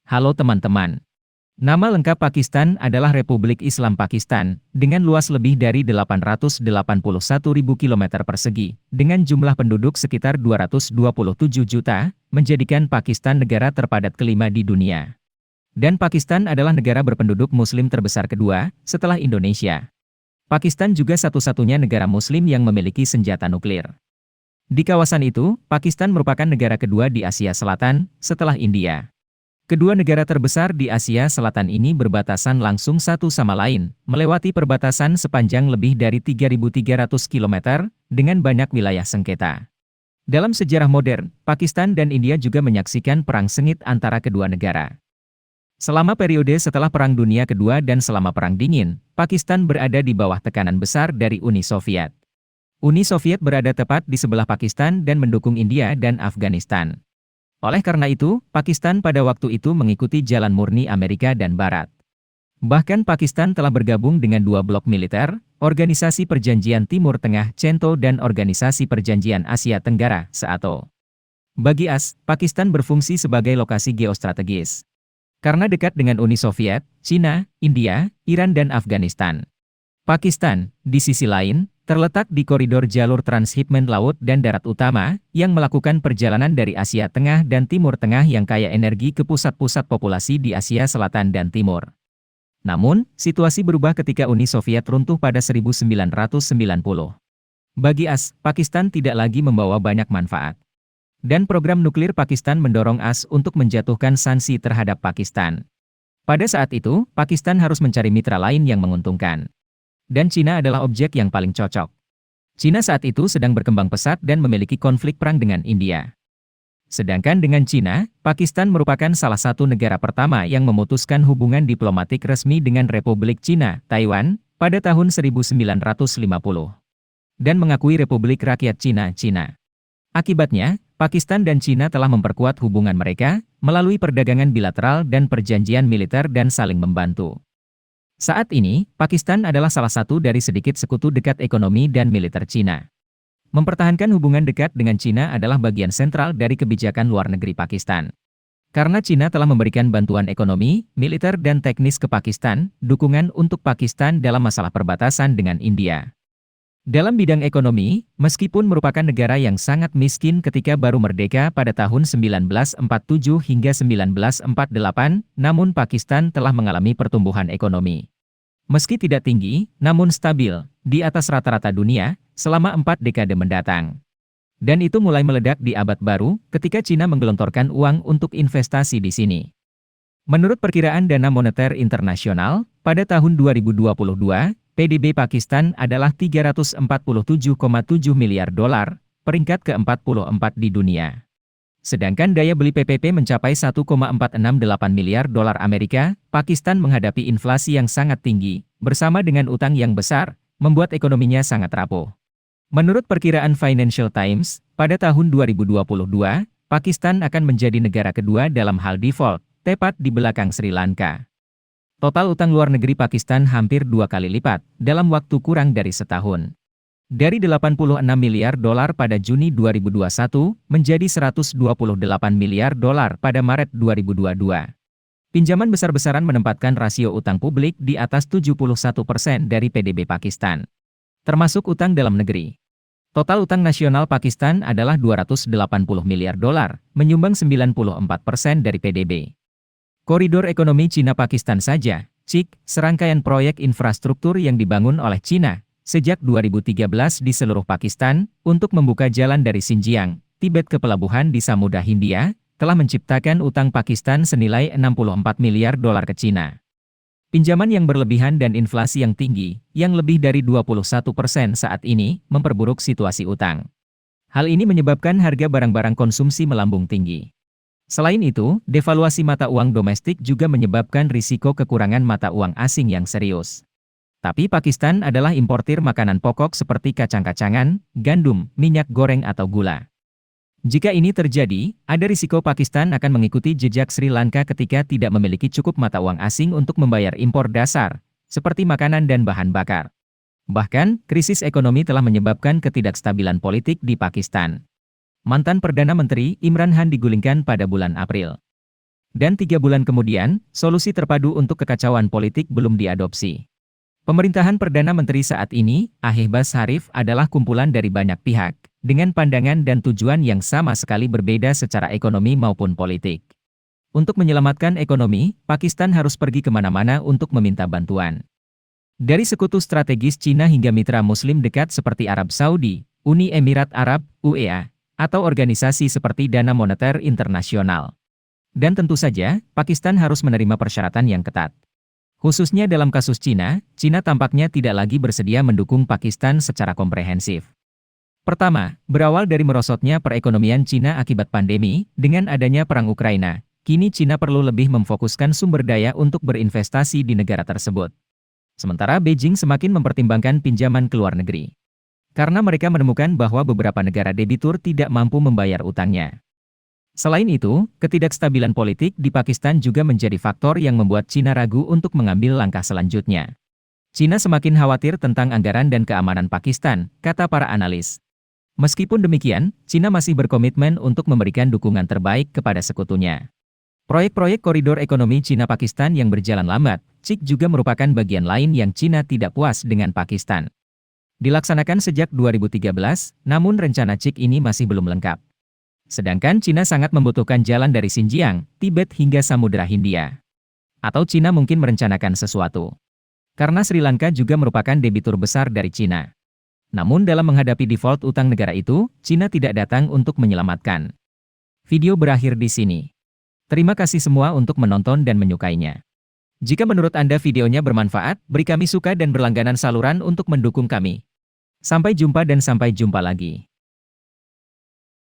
Halo teman-teman. Nama lengkap Pakistan adalah Republik Islam Pakistan, dengan luas lebih dari 881.000 km persegi, dengan jumlah penduduk sekitar 227 juta, menjadikan Pakistan negara terpadat kelima di dunia. Dan Pakistan adalah negara berpenduduk Muslim terbesar kedua, setelah Indonesia. Pakistan juga satu-satunya negara Muslim yang memiliki senjata nuklir. Di kawasan itu, Pakistan merupakan negara kedua di Asia Selatan, setelah India. Kedua negara terbesar di Asia Selatan ini berbatasan langsung satu sama lain, melewati perbatasan sepanjang lebih dari 3.300 km, dengan banyak wilayah sengketa. Dalam sejarah modern, Pakistan dan India juga menyaksikan perang sengit antara kedua negara. Selama periode setelah Perang Dunia Kedua dan selama Perang Dingin, Pakistan berada di bawah tekanan besar dari Uni Soviet. Uni Soviet berada tepat di sebelah Pakistan dan mendukung India dan Afghanistan. Oleh karena itu, Pakistan pada waktu itu mengikuti jalan murni Amerika dan Barat. Bahkan Pakistan telah bergabung dengan dua blok militer, Organisasi Perjanjian Timur Tengah (CENTO) dan Organisasi Perjanjian Asia Tenggara (SEATO). Bagi AS, Pakistan berfungsi sebagai lokasi geostrategis. Karena dekat dengan Uni Soviet, Cina, India, Iran dan Afghanistan. Pakistan, di sisi lain, terletak di koridor jalur transhipment laut dan darat utama, yang melakukan perjalanan dari Asia Tengah dan Timur Tengah yang kaya energi ke pusat-pusat populasi di Asia Selatan dan Timur. Namun, situasi berubah ketika Uni Soviet runtuh pada 1990. Bagi AS, Pakistan tidak lagi membawa banyak manfaat. Dan program nuklir Pakistan mendorong AS untuk menjatuhkan sanksi terhadap Pakistan. Pada saat itu, Pakistan harus mencari mitra lain yang menguntungkan. Dan Cina adalah objek yang paling cocok. Cina saat itu sedang berkembang pesat dan memiliki konflik perang dengan India. Sedangkan dengan Cina, Pakistan merupakan salah satu negara pertama yang memutuskan hubungan diplomatik resmi dengan Republik Cina, Taiwan, pada tahun 1950. Dan mengakui Republik Rakyat Cina, Cina. Akibatnya, Pakistan dan Cina telah memperkuat hubungan mereka, melalui perdagangan bilateral dan perjanjian militer dan saling membantu. Saat ini, Pakistan adalah salah satu dari sedikit sekutu dekat ekonomi dan militer Cina. Mempertahankan hubungan dekat dengan Cina adalah bagian sentral dari kebijakan luar negeri Pakistan. Karena Cina telah memberikan bantuan ekonomi, militer dan teknis ke Pakistan, dukungan untuk Pakistan dalam masalah perbatasan dengan India. Dalam bidang ekonomi, meskipun merupakan negara yang sangat miskin ketika baru merdeka pada tahun 1947 hingga 1948, namun Pakistan telah mengalami pertumbuhan ekonomi. Meski tidak tinggi, namun stabil, di atas rata-rata dunia, selama 4 dekade mendatang. Dan itu mulai meledak di abad baru, ketika Cina menggelontorkan uang untuk investasi di sini. Menurut perkiraan Dana Moneter Internasional, pada tahun 2022, PDB Pakistan adalah 347,7 miliar dolar, peringkat ke-44 di dunia. Sedangkan daya beli PPP mencapai 1,468 miliar dolar Amerika, Pakistan menghadapi inflasi yang sangat tinggi, bersama dengan utang yang besar, membuat ekonominya sangat rapuh. Menurut perkiraan Financial Times, pada tahun 2022, Pakistan akan menjadi negara kedua dalam hal default, tepat di belakang Sri Lanka. Total utang luar negeri Pakistan hampir 2 kali lipat, dalam waktu kurang dari setahun. Dari 86 miliar dolar pada Juni 2021, menjadi 128 miliar dolar pada Maret 2022. Pinjaman besar-besaran menempatkan rasio utang publik di atas 71% dari PDB Pakistan. Termasuk utang dalam negeri. Total utang nasional Pakistan adalah 280 miliar dolar, menyumbang 94% dari PDB. Koridor Ekonomi Cina-Pakistan saja, CIK, serangkaian proyek infrastruktur yang dibangun oleh Cina sejak 2013 di seluruh Pakistan untuk membuka jalan dari Xinjiang, Tibet ke pelabuhan di Samudra Hindia, telah menciptakan utang Pakistan senilai 64 miliar dolar ke Cina. Pinjaman yang berlebihan dan inflasi yang tinggi, yang lebih dari 21% saat ini, memperburuk situasi utang. Hal ini menyebabkan harga barang-barang konsumsi melambung tinggi. Selain itu, devaluasi mata uang domestik juga menyebabkan risiko kekurangan mata uang asing yang serius. Tapi Pakistan adalah importir makanan pokok seperti kacang-kacangan, gandum, minyak goreng atau gula. Jika ini terjadi, ada risiko Pakistan akan mengikuti jejak Sri Lanka ketika tidak memiliki cukup mata uang asing untuk membayar impor dasar, seperti makanan dan bahan bakar. Bahkan, krisis ekonomi telah menyebabkan ketidakstabilan politik di Pakistan. Mantan Perdana Menteri Imran Khan digulingkan pada bulan April. Dan 3 bulan kemudian, solusi terpadu untuk kekacauan politik belum diadopsi. Pemerintahan Perdana Menteri saat ini, Shehbaz Sharif, adalah kumpulan dari banyak pihak, dengan pandangan dan tujuan yang sama sekali berbeda secara ekonomi maupun politik. Untuk menyelamatkan ekonomi, Pakistan harus pergi kemana-mana untuk meminta bantuan. Dari sekutu strategis Cina hingga mitra muslim dekat seperti Arab Saudi, Uni Emirat Arab, UEA, atau organisasi seperti Dana Moneter Internasional. Dan tentu saja, Pakistan harus menerima persyaratan yang ketat. Khususnya dalam kasus Cina, Cina tampaknya tidak lagi bersedia mendukung Pakistan secara komprehensif. Pertama, berawal dari merosotnya perekonomian Cina akibat pandemi, dengan adanya perang Ukraina, kini Cina perlu lebih memfokuskan sumber daya untuk berinvestasi di negara tersebut. Sementara Beijing semakin mempertimbangkan pinjaman ke luar negeri. Karena mereka menemukan bahwa beberapa negara debitur tidak mampu membayar utangnya. Selain itu, ketidakstabilan politik di Pakistan juga menjadi faktor yang membuat Cina ragu untuk mengambil langkah selanjutnya. Cina semakin khawatir tentang anggaran dan keamanan Pakistan, kata para analis. Meskipun demikian, Cina masih berkomitmen untuk memberikan dukungan terbaik kepada sekutunya. Proyek-proyek koridor ekonomi Cina-Pakistan yang berjalan lambat, CIK juga merupakan bagian lain yang Cina tidak puas dengan Pakistan. Dilaksanakan sejak 2013, namun rencana CIK ini masih belum lengkap. Sedangkan Cina sangat membutuhkan jalan dari Xinjiang, Tibet hingga Samudra Hindia. Atau Cina mungkin merencanakan sesuatu. Karena Sri Lanka juga merupakan debitur besar dari Cina. Namun dalam menghadapi default utang negara itu, Cina tidak datang untuk menyelamatkan. Video berakhir di sini. Terima kasih semua untuk menonton dan menyukainya. Jika menurut Anda videonya bermanfaat, beri kami suka dan berlangganan saluran untuk mendukung kami. Sampai jumpa dan sampai jumpa lagi.